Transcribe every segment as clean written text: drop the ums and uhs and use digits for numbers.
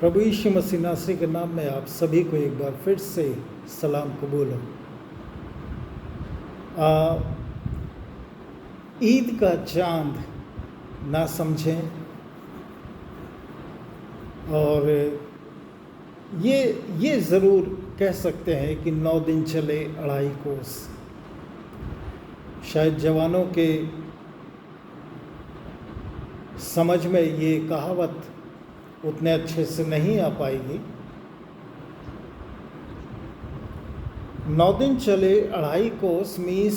प्रभु यीशु मसीह नासरी के नाम में आप सभी को एक बार फिर से सलाम कबूल हो। ईद का चांद ना समझें और ये ज़रूर कह सकते हैं कि 9 दिन चले 2.5 कोस। शायद जवानों के समझ में ये कहावत उतने अच्छे से नहीं आ पाएगी। 9 दिन चले 2.5 कोस मीन्स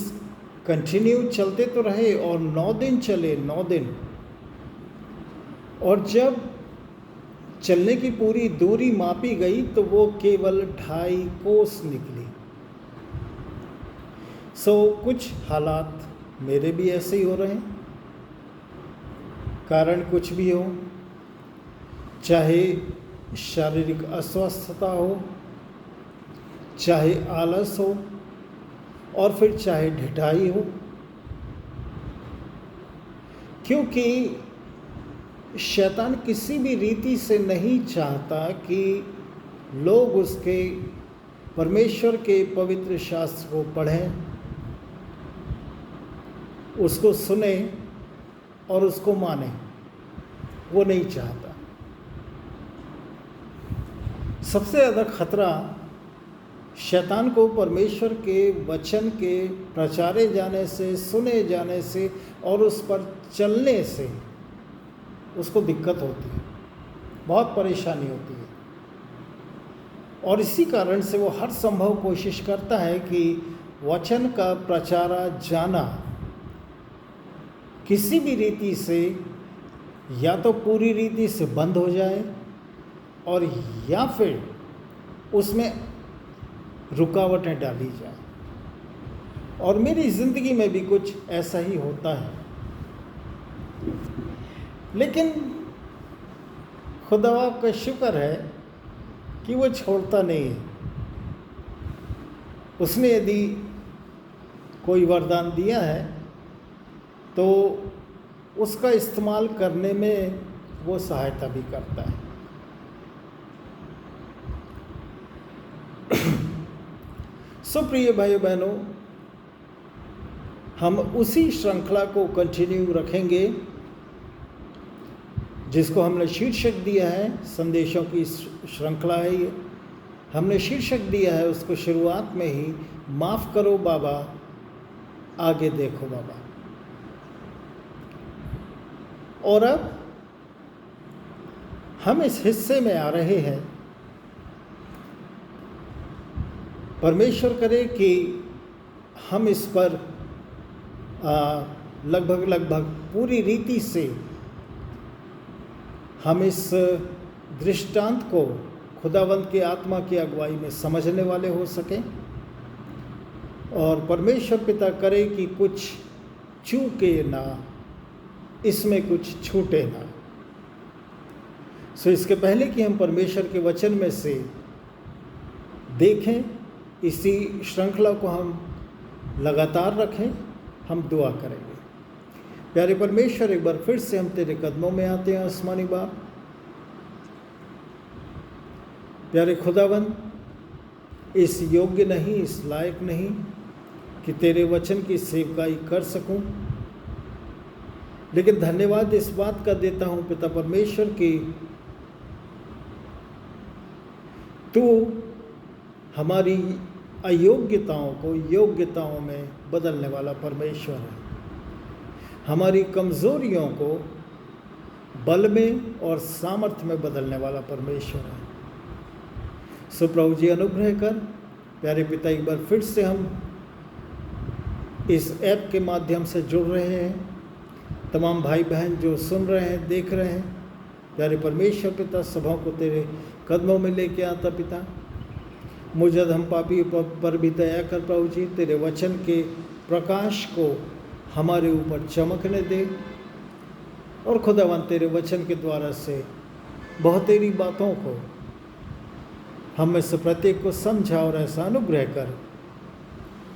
कंटिन्यू चलते तो रहे और 9 दिन चले 9 दिन, और जब चलने की पूरी दूरी मापी गई तो वो केवल 2.5 कोस निकली। कुछ हालात मेरे भी ऐसे ही हो रहे हैं, कारण कुछ भी हो, चाहे शारीरिक अस्वस्थता हो, चाहे आलस हो, और फिर चाहे ढिठाई हो, क्योंकि शैतान किसी भी रीति से नहीं चाहता कि लोग उसके परमेश्वर के पवित्र शास्त्र को पढ़ें, उसको सुने और उसको माने। वो नहीं चाहता। सबसे ज़्यादा खतरा शैतान को परमेश्वर के वचन के प्रचारे जाने से, सुने जाने से और उस पर चलने से उसको दिक्कत होती है, बहुत परेशानी होती है। और इसी कारण से वो हर संभव कोशिश करता है कि वचन का प्रचारा जाना किसी भी रीति से या तो पूरी रीति से बंद हो जाए और या फिर उसमें रुकावटें डाली जाए। और मेरी ज़िंदगी में भी कुछ ऐसा ही होता है, लेकिन खुदा का शुक्र है कि वो छोड़ता नहीं है। उसने यदि कोई वरदान दिया है तो उसका इस्तेमाल करने में वो सहायता भी करता है। प्रिय भाइयों बहनों, हम उसी श्रृंखला को कंटिन्यू रखेंगे जिसको हमने शीर्षक दिया है, संदेशों की श्रृंखला है ये। हमने शीर्षक दिया है उसको शुरुआत में ही, माफ़ करो बाबा, आगे देखो बाबा। और अब हम इस हिस्से में आ रहे हैं। परमेश्वर करे कि हम इस पर लगभग पूरी रीति से हम इस दृष्टांत को खुदावंत के आत्मा की अगुवाई में समझने वाले हो सकें, और परमेश्वर पिता करे कि कुछ चूके ना, इसमें कुछ छूटे ना। इसके पहले कि हम परमेश्वर के वचन में से देखें, इसी श्रृंखला को हम लगातार रखें, हम दुआ करेंगे। प्यारे परमेश्वर, एक बार फिर से हम तेरे कदमों में आते हैं आसमानी बाप। प्यारे खुदावन, इस योग्य नहीं, इस लायक नहीं कि तेरे वचन की सेवकाई कर सकूं, लेकिन धन्यवाद इस बात का देता हूं पिता परमेश्वर की तू हमारी अयोग्यताओं को योग्यताओं में बदलने वाला परमेश्वर है। हमारी कमज़ोरियों को बल में और सामर्थ्य में बदलने वाला परमेश्वर है। प्रभु जी, अनुग्रह कर। प्यारे पिता, एक बार फिर से हम इस ऐप के माध्यम से जुड़ रहे हैं। तमाम भाई बहन जो सुन रहे हैं, देख रहे हैं, प्यारे परमेश्वर पिता, सभा को तेरे कदमों में लेके आता पिता। मुझद हम पापी पर भी दया कर प्रभु जी। तेरे वचन के प्रकाश को हमारे ऊपर चमकने दे, और खुदावन तेरे वचन के द्वारा से बहुत तेरी बातों को हम में से प्रत्येक को समझा, और ऐसा अनुग्रह कर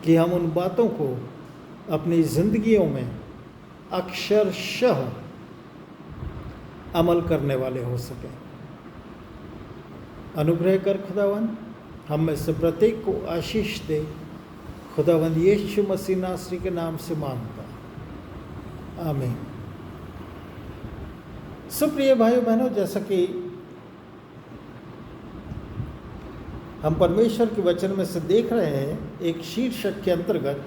कि हम उन बातों को अपनी जिंदगियों में अक्षरशः अमल करने वाले हो सकें। अनुग्रह कर खुदावन, हम में से प्रत्येक को आशीष दे। खुदावंद यीशु मसीह नासरी के नाम से मांगता, आमीन। सुप्रिय भाइयों बहनों, जैसा कि हम परमेश्वर के वचन में से देख रहे हैं, एक शीर्षक के अंतर्गत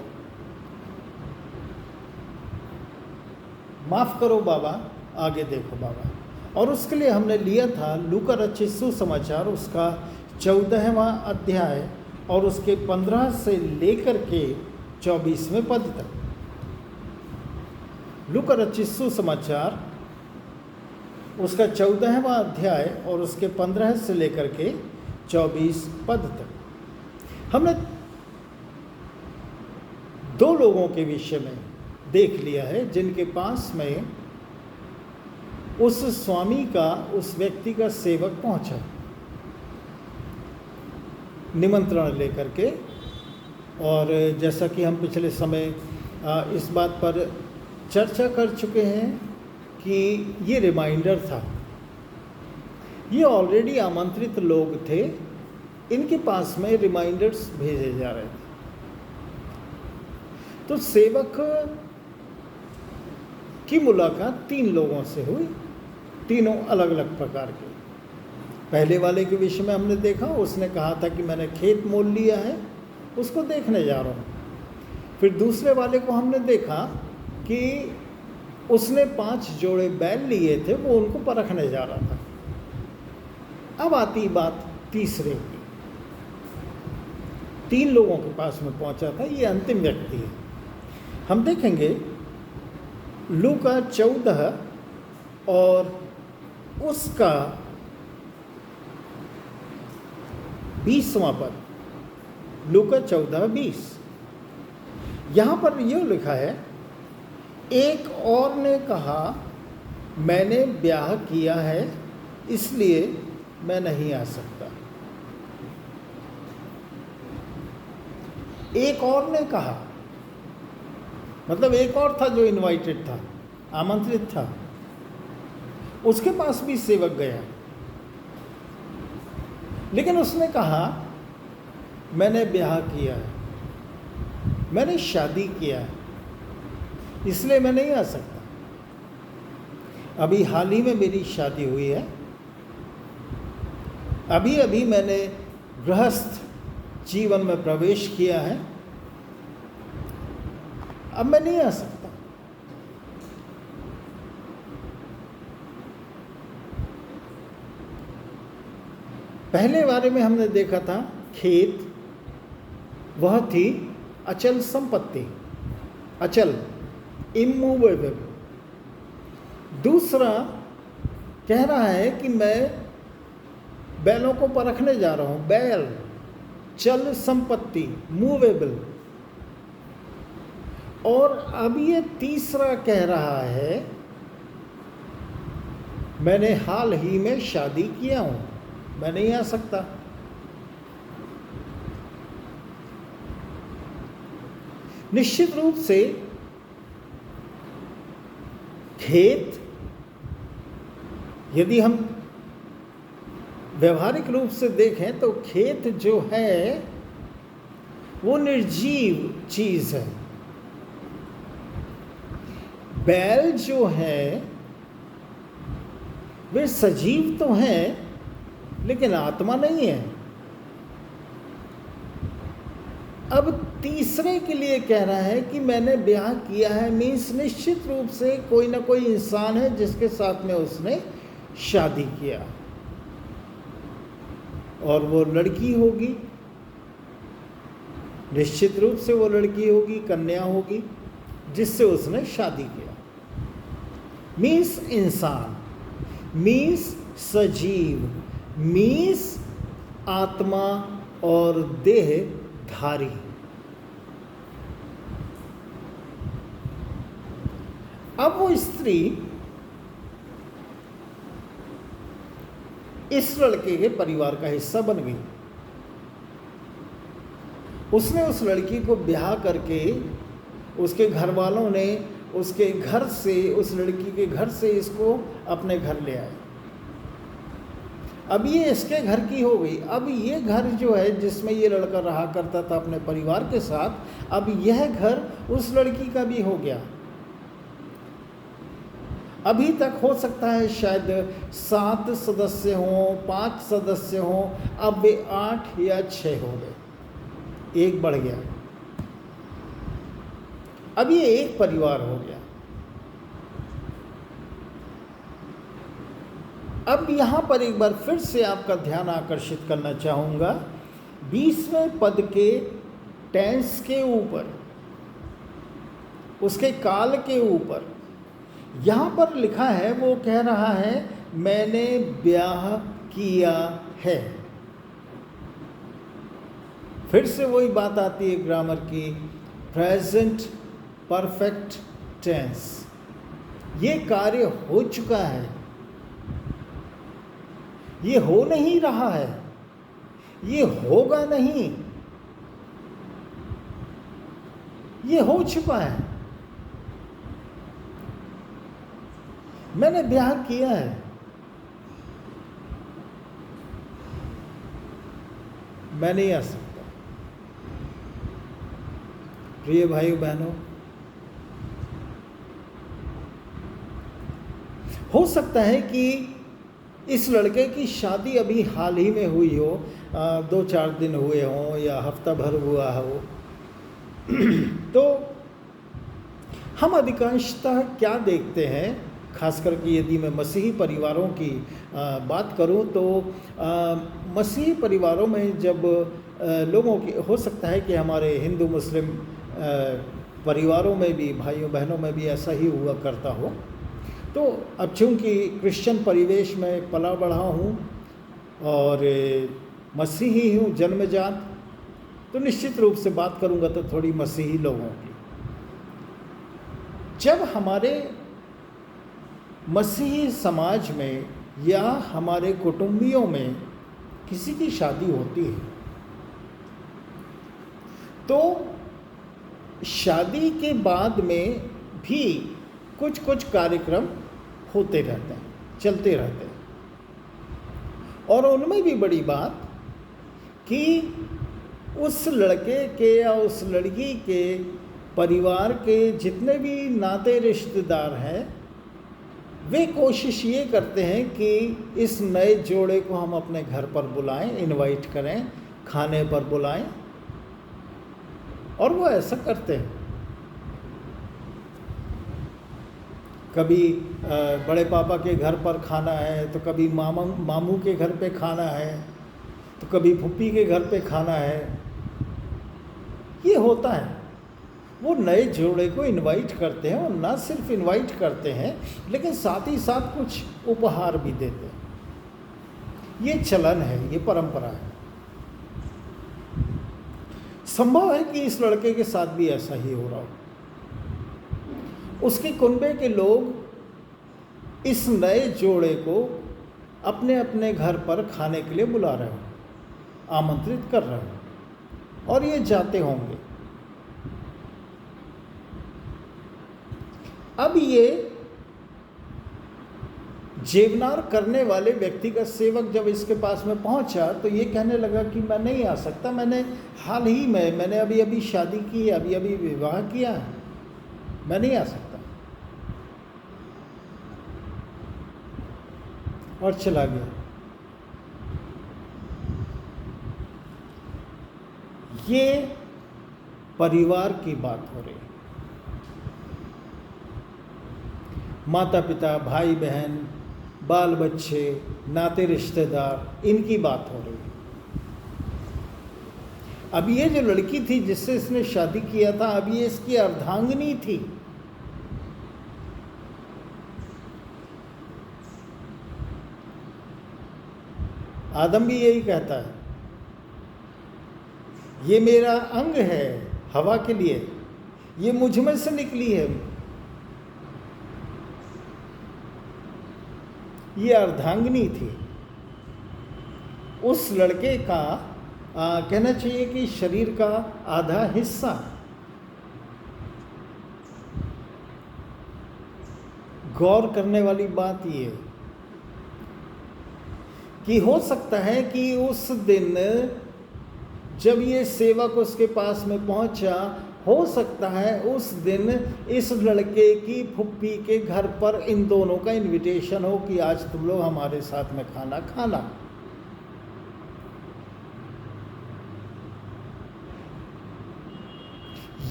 माफ करो बाबा, आगे देखो बाबा, और उसके लिए हमने लिया था लूका रचित सुसमाचार, उसका 14वां अध्याय और उसके 15 से लेकर के 24वें पद तक। लूका रचित सुसमाचार उसका 14वां अध्याय और उसके 15 से लेकर के 24 पद तक। हमने 2 लोगों के विषय में देख लिया है जिनके पास में उस स्वामी का, उस व्यक्ति का सेवक पहुंचा निमंत्रण लेकर के। और जैसा कि हम पिछले समय इस बात पर चर्चा कर चुके हैं कि ये रिमाइंडर था, ये ऑलरेडी आमंत्रित लोग थे, इनके पास में रिमाइंडर्स भेजे जा रहे थे। तो सेवक की मुलाकात 3 लोगों से हुई, तीनों अलग अलग प्रकार के। पहले वाले के विषय में हमने देखा, उसने कहा था कि मैंने खेत मोल लिया है, उसको देखने जा रहा हूँ। फिर दूसरे वाले को हमने देखा कि उसने 5 जोड़े बैल लिए थे, वो उनको परखने जा रहा था। अब आती बात तीसरे की। 3 लोगों के पास में पहुंचा था, ये अंतिम व्यक्ति है। हम देखेंगे लूका 14 और उसका 20वां पद। लूका 14:20। यहाँ पर यह लिखा है, एक और ने कहा मैंने ब्याह किया है इसलिए मैं नहीं आ सकता। एक और ने कहा, मतलब एक और था जो इनवाइटेड था, आमंत्रित था, उसके पास भी सेवक गया, लेकिन उसने कहा मैंने ब्याह किया है, मैंने शादी किया है, इसलिए मैं नहीं आ सकता। अभी हाल ही में मेरी शादी हुई है, अभी अभी मैंने गृहस्थ जीवन में प्रवेश किया है, अब मैं नहीं आ सकता। पहले बारे में हमने देखा था खेत, वह थी अचल संपत्ति, अचल, इमूवेबल। दूसरा कह रहा है कि मैं बैलों को परखने जा रहा हूं, बैल, चल संपत्ति, मूवेबल। और अब ये तीसरा कह रहा है मैंने हाल ही में शादी किया हूं, मैं नहीं आ सकता। निश्चित रूप से खेत, यदि हम व्यवहारिक रूप से देखें तो खेत जो है वो निर्जीव चीज है। बैल जो है वे सजीव तो हैं लेकिन आत्मा नहीं है। अब तीसरे के लिए कह रहा है कि मैंने ब्याह किया है, मीन्स निश्चित रूप से कोई ना कोई इंसान है जिसके साथ में उसने शादी किया, और वो लड़की होगी, निश्चित रूप से वो लड़की होगी, कन्या होगी जिससे उसने शादी किया। मीन्स इंसान, मीन्स सजीव, मीन्स आत्मा और देह धारी। अब वो स्त्री इस लड़के के परिवार का हिस्सा बन गई। उसने उस लड़की को ब्याह करके, उसके घर वालों ने उसके घर से, उस लड़की के घर से इसको अपने घर ले आए। अब ये इसके घर की हो गई। अब ये घर जो है जिसमें ये लड़का रहा करता था अपने परिवार के साथ, अब यह घर उस लड़की का भी हो गया। अभी तक हो सकता है शायद 7 सदस्य हों, 5 सदस्य हों, अब वे 8 या 6 हो गए, एक बढ़ गया। अब ये एक परिवार हो गया। अब यहाँ पर एक बार फिर से आपका ध्यान आकर्षित करना चाहूँगा 20वें पद के टेंस के ऊपर, उसके काल के ऊपर। यहाँ पर लिखा है, वो कह रहा है मैंने ब्याह किया है। फिर से वही बात आती है ग्रामर की, प्रेजेंट परफेक्ट टेंस। ये कार्य हो चुका है, ये हो नहीं रहा है, ये होगा नहीं, ये हो चुका है। मैंने ब्याह किया है। मैं नहीं आ सकता। प्रिय भाइयों बहनों, हो सकता है कि इस लड़के की शादी अभी हाल ही में हुई हो, 2-4 दिन हुए हों या हफ्ता भर हुआ हो। तो हम अधिकांशतः क्या देखते हैं, खासकर कि यदि मैं मसीही परिवारों की बात करूं तो मसीही परिवारों में जब लोगों की, हो सकता है कि हमारे हिंदू मुस्लिम परिवारों में भी, भाइयों बहनों में भी ऐसा ही हुआ करता हो। तो अब चूँकि क्रिश्चियन परिवेश में पला बढ़ा हूँ और मसीही हूँ जन्मजात, तो निश्चित रूप से बात करूँगा तो थोड़ी मसीही लोगों की। जब हमारे मसीही समाज में या हमारे कुटुंबियों में किसी की शादी होती है तो शादी के बाद में भी कुछ कुछ कार्यक्रम होते रहते हैं, चलते रहते हैं। और उनमें भी बड़ी बात कि उस लड़के के या उस लड़की के परिवार के जितने भी नाते रिश्तेदार हैं, वे कोशिश ये करते हैं कि इस नए जोड़े को हम अपने घर पर बुलाएं, इनवाइट करें, खाने पर बुलाएं, और वो ऐसा करते हैं। कभी बड़े पापा के घर पर खाना है, तो कभी मामू के घर पे खाना है, तो कभी फूफी के घर पे खाना है। ये होता है। वो नए जोड़े को इनवाइट करते हैं, और ना सिर्फ इनवाइट करते हैं लेकिन साथ ही साथ कुछ उपहार भी देते हैं। ये चलन है, ये परंपरा है। संभव है कि इस लड़के के साथ भी ऐसा ही हो रहा हो। उसके कुनबे के लोग इस नए जोड़े को अपने अपने घर पर खाने के लिए बुला रहे हो, आमंत्रित कर रहे हो, और ये जाते होंगे। अब ये जेवनार करने वाले व्यक्ति का सेवक जब इसके पास में पहुंचा तो ये कहने लगा कि मैं नहीं आ सकता, मैंने हाल ही में, मैंने अभी अभी शादी की है, अभी अभी विवाह किया है, मैं नहीं आ सकता, और चला गया। ये परिवार की बात हो रही है। माता पिता, भाई बहन, बाल बच्चे, नाते रिश्तेदार, इनकी बात हो रही है। अब ये जो लड़की थी जिससे इसने शादी किया था, अब ये इसकी अर्धांगिनी थी। आदम भी यही कहता है, ये मेरा अंग है हवा के लिए, ये मुझ में से निकली है। ये अर्धांगिनी थी। उस लड़के का कहना चाहिए कि शरीर का आधा हिस्सा। गौर करने वाली बात ये कि हो सकता है कि उस दिन जब ये सेवक उसके पास में पहुंचा, हो सकता है उस दिन इस लड़के की फुप्पी के घर पर इन दोनों का इनविटेशन हो कि आज तुम लोग हमारे साथ में खाना खाना।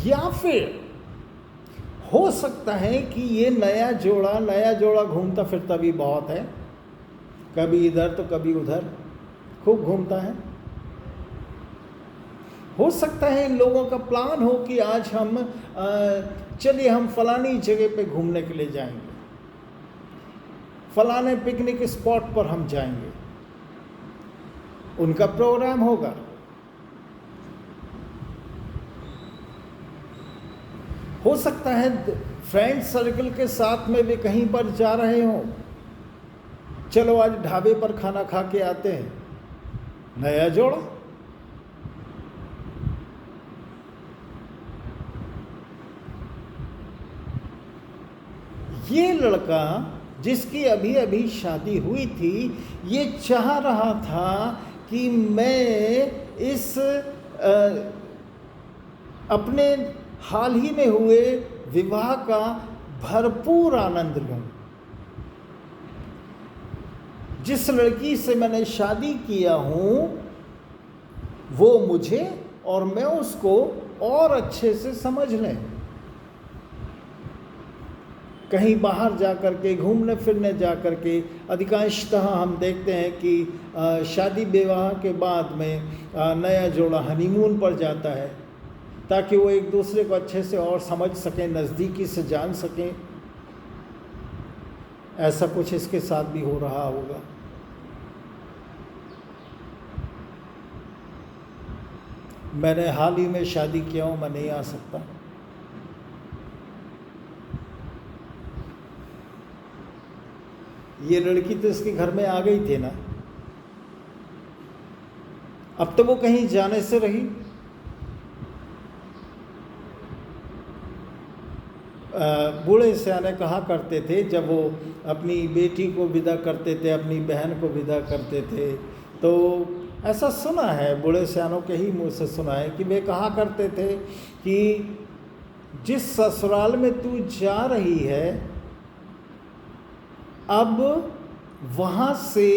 या फिर हो सकता है कि ये नया जोड़ा घूमता फिरता भी बहुत है, कभी इधर तो कभी उधर खूब घूमता है। हो सकता है इन लोगों का प्लान हो कि आज हम चलिए हम फलानी जगह पे घूमने के लिए जाएंगे, फलाने पिकनिक स्पॉट पर हम जाएंगे, उनका प्रोग्राम होगा। हो सकता है फ्रेंड सर्कल के साथ में भी कहीं पर जा रहे हों, चलो आज ढाबे पर खाना खा के आते हैं, नया जोड़ा। ये लड़का जिसकी अभी अभी शादी हुई थी, ये चाह रहा था कि मैं इस अपने हाल ही में हुए विवाह का भरपूर आनंद लूं। जिस लड़की से मैंने शादी किया हूं वो मुझे और मैं उसको और अच्छे से समझ लें। कहीं बाहर जा कर के घूमने फिरने जा कर के अधिकांशतः हम देखते हैं कि शादी विवाह के बाद में नया जोड़ा हनीमून पर जाता है ताकि वो एक दूसरे को अच्छे से और समझ सकें, नज़दीकी से जान सकें। ऐसा कुछ इसके साथ भी हो रहा होगा। मैंने हाल ही में शादी किया हूँ, मैं नहीं आ सकता। ये लड़की तो इसके घर में आ गई थी ना, अब तो वो कहीं जाने से रही। बूढ़े सयाने कहा करते थे, जब वो अपनी बेटी को विदा करते थे, अपनी बहन को विदा करते थे, तो ऐसा सुना है, बूढ़े सयानों के ही मुँह से सुना है कि वे कहा करते थे कि जिस ससुराल में तू जा रही है, अब वहाँ से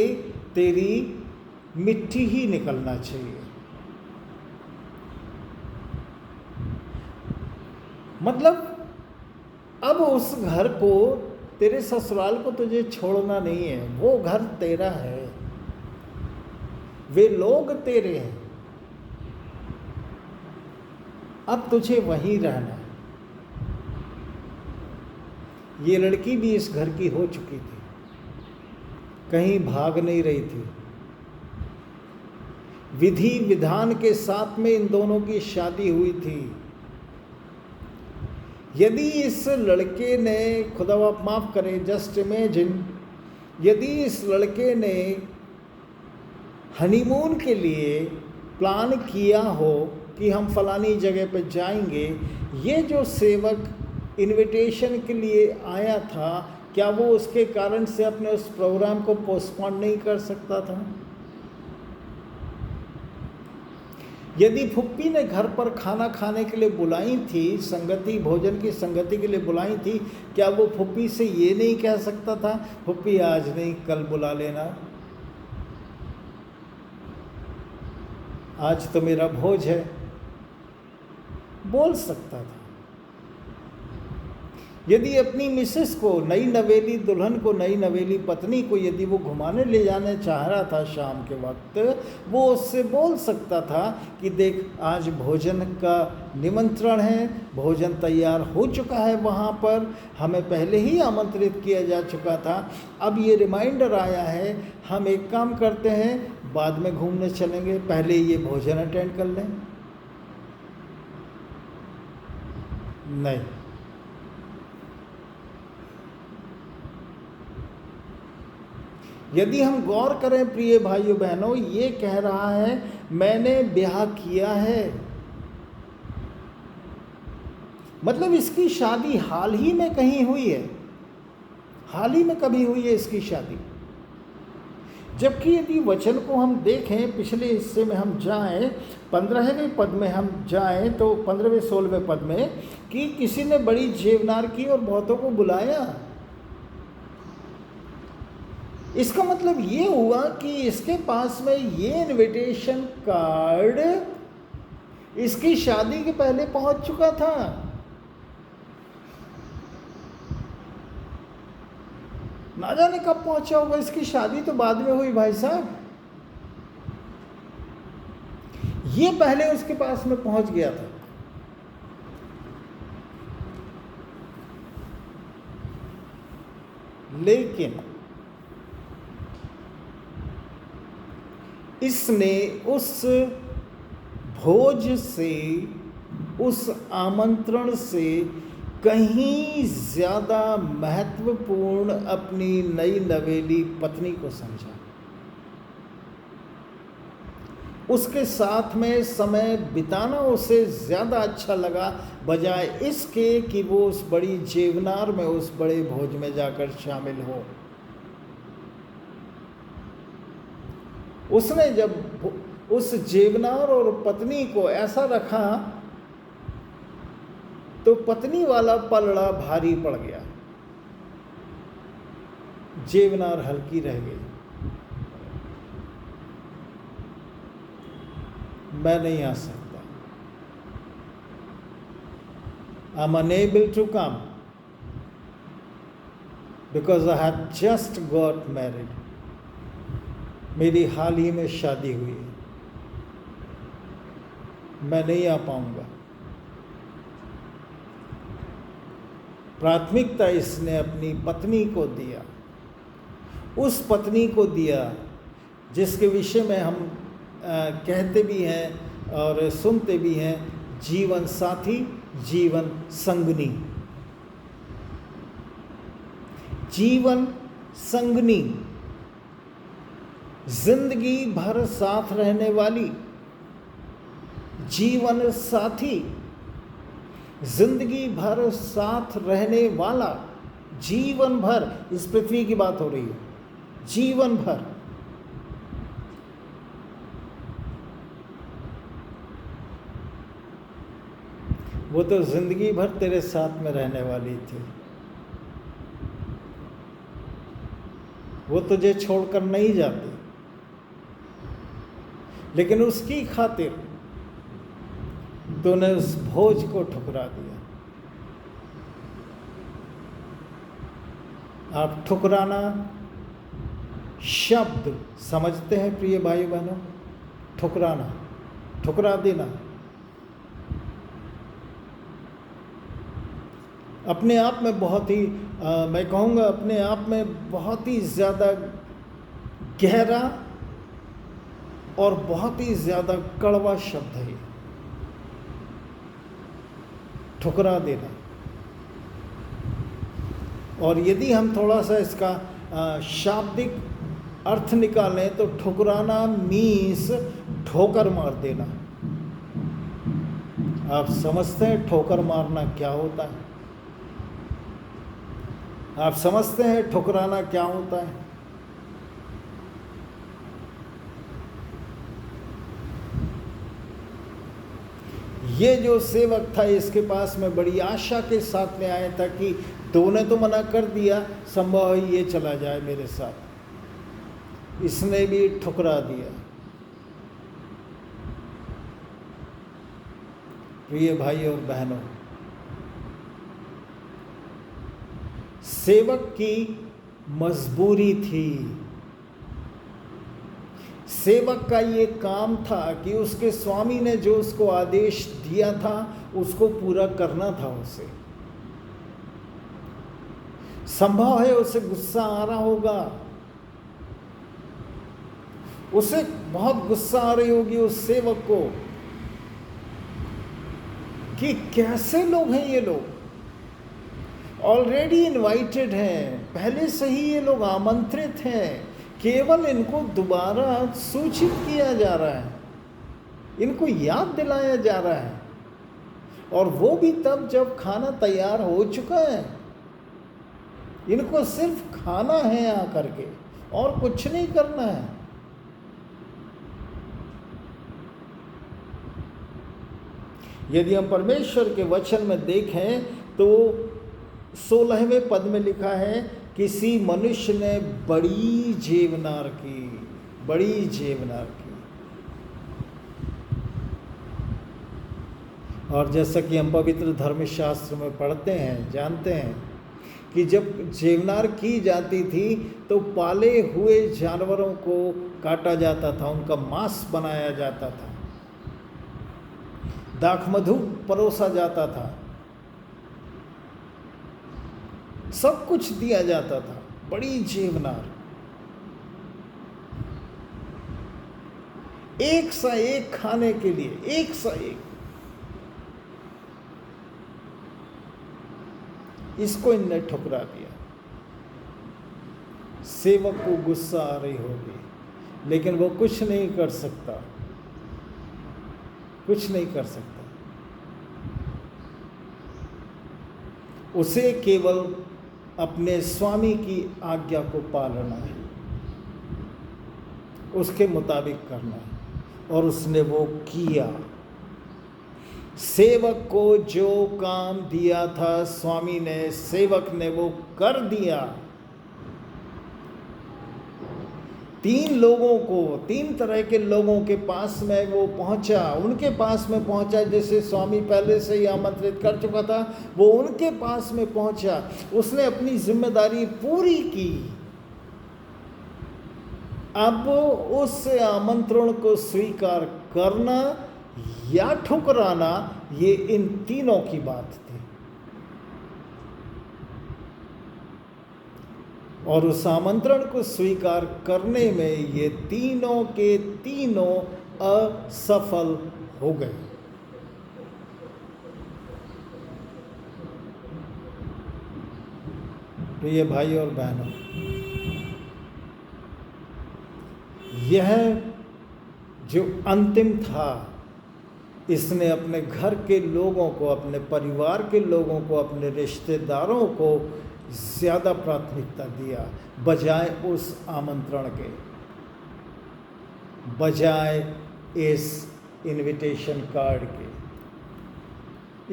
तेरी मिट्टी ही निकलना चाहिए। मतलब अब उस घर को, तेरे ससुराल को तुझे छोड़ना नहीं है, वो घर तेरा है, वे लोग तेरे हैं, अब तुझे वहीं रहना। ये लड़की भी इस घर की हो चुकी थी, कहीं भाग नहीं रही थी। विधि विधान के साथ में इन दोनों की शादी हुई थी। यदि इस लड़के ने, खुदा माफ़ करे, जस्ट इमेजिन, यदि इस लड़के ने हनीमून के लिए प्लान किया हो कि हम फलानी जगह पर जाएंगे, ये जो सेवक इनविटेशन के लिए आया था, क्या वो उसके कारण से अपने उस प्रोग्राम को पोस्टपोन नहीं कर सकता था? यदि फुप्पी ने घर पर खाना खाने के लिए बुलाई थी, संगति, भोजन की संगति के लिए बुलाई थी, क्या वो फुप्पी से ये नहीं कह सकता था, फुप्पी आज नहीं कल बुला लेना, आज तो मेरा भोज है? बोल सकता था। यदि अपनी मिसेस को, नई नवेली दुल्हन को, नई नवेली पत्नी को यदि वो घुमाने ले जाने चाह रहा था शाम के वक्त, वो उससे बोल सकता था कि देख आज भोजन का निमंत्रण है, भोजन तैयार हो चुका है, वहाँ पर हमें पहले ही आमंत्रित किया जा चुका था, अब ये रिमाइंडर आया है, हम एक काम करते हैं, बाद में घूमने चलेंगे, पहले ये भोजन अटेंड कर लें। नहीं, यदि हम गौर करें प्रिय भाइयों बहनों, ये कह रहा है मैंने ब्याह किया है, मतलब इसकी शादी हाल ही में कहीं हुई है, हाल ही में कभी हुई है इसकी शादी। जबकि यदि वचन को हम देखें, पिछले हिस्से में हम जाएं, 15वें पद में हम जाएं तो 15वें 16वें पद में कि किसी ने बड़ी जेवनार की और बहुतों को बुलाया। इसका मतलब ये हुआ कि इसके पास में ये इनविटेशन कार्ड इसकी शादी के पहले पहुंच चुका था। ना जाने कब पहुंचा होगा, इसकी शादी तो बाद में हुई भाई साहब, ये पहले उसके पास में पहुंच गया था। लेकिन इसने उस भोज से, उस आमंत्रण से कहीं ज़्यादा महत्वपूर्ण अपनी नई नवेली पत्नी को समझा। उसके साथ में समय बिताना उसे ज़्यादा अच्छा लगा, बजाय इसके कि वो उस बड़ी जेवनार में, उस बड़े भोज में जाकर शामिल हो। उसने जब उस जेवनार और पत्नी को ऐसा रखा तो पत्नी वाला पलड़ा भारी पड़ गया, जेवनार हल्की रह गई। मैं नहीं आ सकता, I am unable to come because I have just got married. मेरी हाल ही में शादी हुई है, मैं नहीं आ पाऊंगा। प्राथमिकता इसने अपनी पत्नी को दिया, उस पत्नी को दिया जिसके विषय में हम कहते भी हैं और सुनते भी हैं, जीवन साथी, जीवन संगनी, जीवन संगनी, जिंदगी भर साथ रहने वाली, जीवन साथी, जिंदगी भर साथ रहने वाला, जीवन भर, इस पृथ्वी की बात हो रही है, जीवन भर। वो तो जिंदगी भर तेरे साथ में रहने वाली थी, वो तुझे छोड़कर नहीं जाती, लेकिन उसकी खातिर तूने उस भोज को ठुकरा दिया। आप ठुकराना शब्द समझते हैं प्रिय भाई बहनों? ठुकराना, ठुकरा देना अपने आप में बहुत ही मैं कहूँगा अपने आप में बहुत ही ज़्यादा गहरा और बहुत ही ज़्यादा कड़वा शब्द है, ठुकरा देना। और यदि हम थोड़ा सा इसका शाब्दिक अर्थ निकालें तो ठुकराना मीन्स ठोकर मार देना। आप समझते हैं ठोकर मारना क्या होता है? आप समझते हैं ठुकराना क्या होता है? ये जो सेवक था इसके पास में बड़ी आशा के साथ में आया था कि तूने तो मना कर दिया, संभव है ये चला जाए मेरे साथ। इसने भी ठुकरा दिया। प्रिय भाई और बहनों, सेवक की मजबूरी थी, सेवक का ये काम था कि उसके स्वामी ने जो उसको आदेश दिया था उसको पूरा करना था। उसे संभव है उसे गुस्सा आ रहा होगा, उसे बहुत गुस्सा आ रही होगी उस सेवक को कि कैसे लोग हैं ये लोग, ऑलरेडी इनवाइटेड हैं, पहले से ही ये लोग आमंत्रित हैं, केवल इनको दोबारा सूचित किया जा रहा है, इनको याद दिलाया जा रहा है, और वो भी तब जब खाना तैयार हो चुका है। इनको सिर्फ खाना है आकर के, और कुछ नहीं करना है। यदि हम परमेश्वर के वचन में देखें तो 16वें पद में लिखा है, किसी मनुष्य ने बड़ी जेवनार की, बड़ी जेवनार की। और जैसा कि हम पवित्र धर्मशास्त्र में पढ़ते हैं, जानते हैं कि जब जेवनार की जाती थी तो पाले हुए जानवरों को काटा जाता था, उनका मांस बनाया जाता था, दाख मधु परोसा जाता था, सब कुछ दिया जाता था। बड़ी जेवनार, एक सा एक खाने के लिए, एक सा एक। इसको इनने ठुकरा दिया। सेवक को गुस्सा आ रही होगी, लेकिन वो कुछ नहीं कर सकता, कुछ नहीं कर सकता। उसे केवल अपने स्वामी की आज्ञा को पालना है, उसके मुताबिक करना है, और उसने वो किया। सेवक को जो काम दिया था स्वामी ने, सेवक ने वो कर दिया। 3 लोगों को, 3 तरह के लोगों के पास में वो पहुंचा, उनके पास में पहुंचा। जैसे स्वामी पहले से ही आमंत्रित कर चुका था, वो उनके पास में पहुंचा, उसने अपनी जिम्मेदारी पूरी की। अब उस आमंत्रण को स्वीकार करना या ठुकराना, ये इन तीनों की बात थी। और उस आमंत्रण को स्वीकार करने में ये तीनों के तीनों असफल हो गए। तो ये भाई और बहनों, यह जो अंतिम था, इसने अपने घर के लोगों को, अपने परिवार के लोगों को, अपने रिश्तेदारों को ज़्यादा प्राथमिकता दिया बजाय उस आमंत्रण के, बजाय इस इनविटेशन कार्ड के।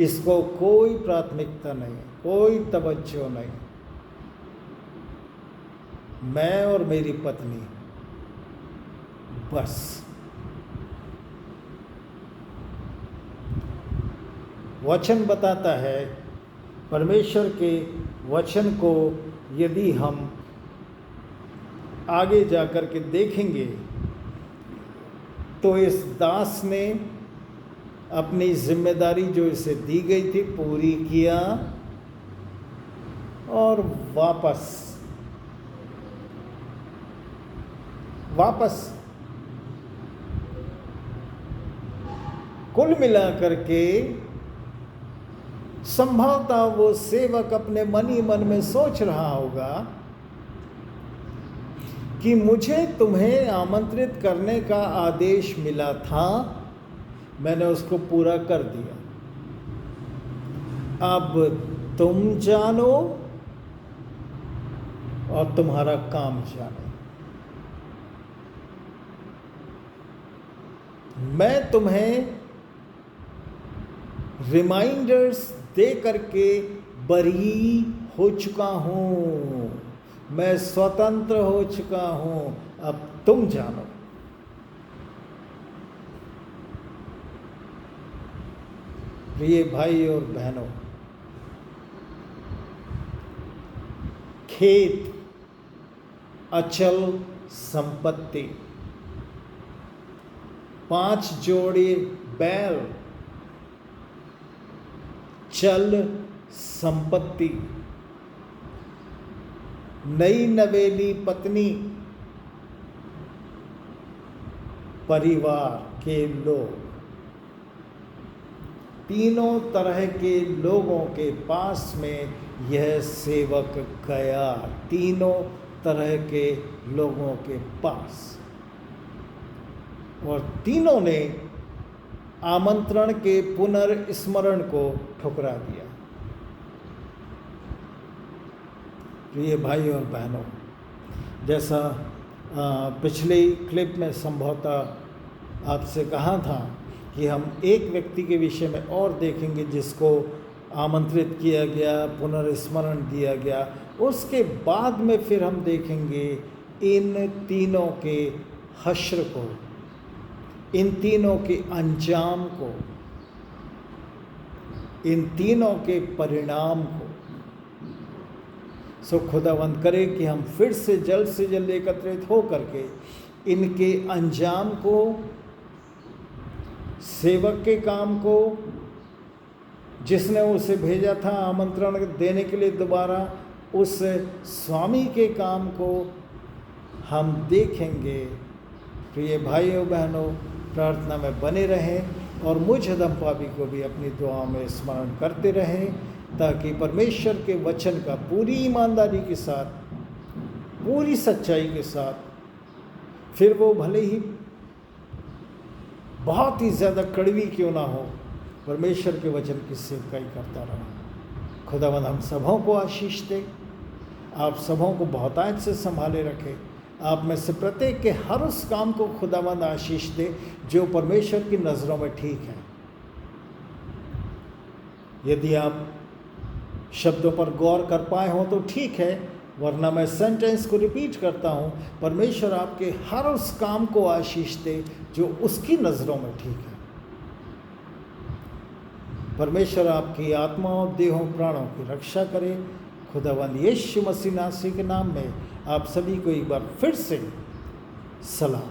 इसको कोई प्राथमिकता नहीं, कोई तवज्जो नहीं। मैं और मेरी पत्नी, बस। वचन बताता है, परमेश्वर के वचन को यदि हम आगे जाकर के देखेंगे तो इस दास ने अपनी जिम्मेदारी जो इसे दी गई थी पूरी किया, और वापस कुल मिलाकर के संभवतः वो सेवक अपने मन ही मन में सोच रहा होगा कि मुझे तुम्हें आमंत्रित करने का आदेश मिला था, मैंने उसको पूरा कर दिया, अब तुम जानो और तुम्हारा काम जानो। मैं तुम्हें रिमाइंडर्स दे करके बरी हो चुका हूँ, मैं स्वतंत्र हो चुका हूँ, अब तुम जानो। प्रिय भाई और बहनों, खेत, अचल संपत्ति, 5 जोड़ी बैल, चल संपत्ति, नई नवेली पत्नी, परिवार के लोग, तीनों तरह के लोगों के पास में यह सेवक गया, तीनों तरह के लोगों के पास, और तीनों ने आमंत्रण के पुनर्स्मरण को ठुकरा दिया। प्रिय भाई और बहनों, जैसा पिछले क्लिप में संभवतः आपसे कहा था कि हम एक व्यक्ति के विषय में और देखेंगे जिसको आमंत्रित किया गया, पुनर्स्मरण दिया गया। उसके बाद में फिर हम देखेंगे इन तीनों के हश्र को, इन तीनों के अंजाम को, इन तीनों के परिणाम को। सो खुदावंद करे कि हम फिर से जल्द एकत्रित हो करके इनके अंजाम को, सेवक के काम को, जिसने उसे भेजा था आमंत्रण देने के लिए दोबारा, उस स्वामी के काम को हम देखेंगे। प्रिय भाइयों बहनों, प्रार्थना में बने रहें और मुझ अदम पापी को भी अपनी दुआ में स्मरण करते रहें, ताकि परमेश्वर के वचन का पूरी ईमानदारी के साथ, पूरी सच्चाई के साथ, फिर वो भले ही बहुत ही ज़्यादा कड़वी क्यों ना हो, परमेश्वर के वचन की सेवकाई करता रहा। खुदावंद हम सबों को आशीष दे, आप सबों को बहुतायत से संभाले रखे। आप में से प्रत्येक के हर उस काम को खुदावंद आशीष दे जो परमेश्वर की नज़रों में ठीक है। यदि आप शब्दों पर गौर कर पाए हों तो ठीक है, वरना मैं सेंटेंस को रिपीट करता हूँ। परमेश्वर आपके हर उस काम को आशीष दे जो उसकी नज़रों में ठीक है। परमेश्वर आपकी आत्माओं, देहों, प्राणों की रक्षा करे। खुदावंद यीशु मसीह नासरी के नाम में आप सभी को एक बार फिर से सलाम।